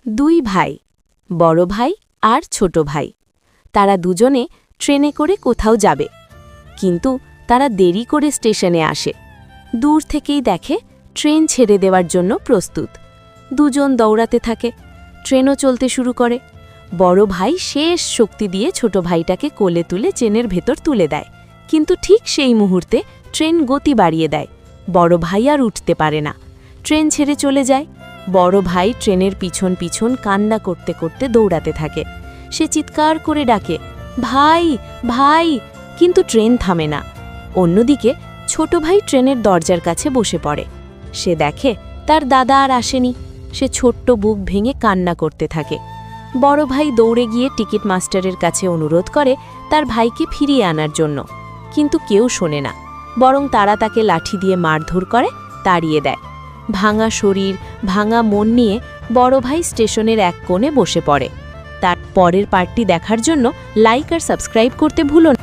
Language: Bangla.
দুই ভাই, বড় ভাই আর ছোট ভাই। তারা দুজনে ট্রেনে করে কোথাও যাবে, কিন্তু তারা দেরি করে স্টেশনে আসে। দূর থেকেই দেখে ট্রেন ছেড়ে দেওয়ার জন্য প্রস্তুত। দুজন দৌড়াতে থাকে, ট্রেনও চলতে শুরু করে। বড় ভাই শেষ শক্তি দিয়ে ছোট ভাইটাকে কোলে তুলে ট্রেনের ভেতর তুলে দেয়, কিন্তু ঠিক সেই মুহূর্তে ট্রেন গতি বাড়িয়ে দেয়। বড় ভাই আর উঠতে পারে না, ট্রেন ছেড়ে চলে যায়। বড় ভাই ট্রেনের পিছন পিছন কান্না করতে করতে দৌড়াতে থাকে। সে চিৎকার করে ডাকে, ভাই ভাই, কিন্তু ট্রেন থামে না। অন্যদিকে ছোট ভাই ট্রেনের দরজার কাছে বসে পড়ে। সে দেখে তার দাদা আর আসেনি। সে ছোট্ট বুক ভেঙে কান্না করতে থাকে। বড় ভাই দৌড়ে গিয়ে টিকিট মাস্টারের কাছে অনুরোধ করে তার ভাইকে ফিরিয়ে আনার জন্য, কিন্তু কেউ শোনে না, বরং তারা তাকে লাঠি দিয়ে মারধর করে, তাড়িয়ে দেয়। ভাঙা শরীর, ভাঙা মন নিয়ে বড় ভাই স্টেশনের এক কোণে বসে পড়ে। তার পরের পার্টটি দেখার জন্য লাইক আর সাবস্ক্রাইব করতে ভুলো না।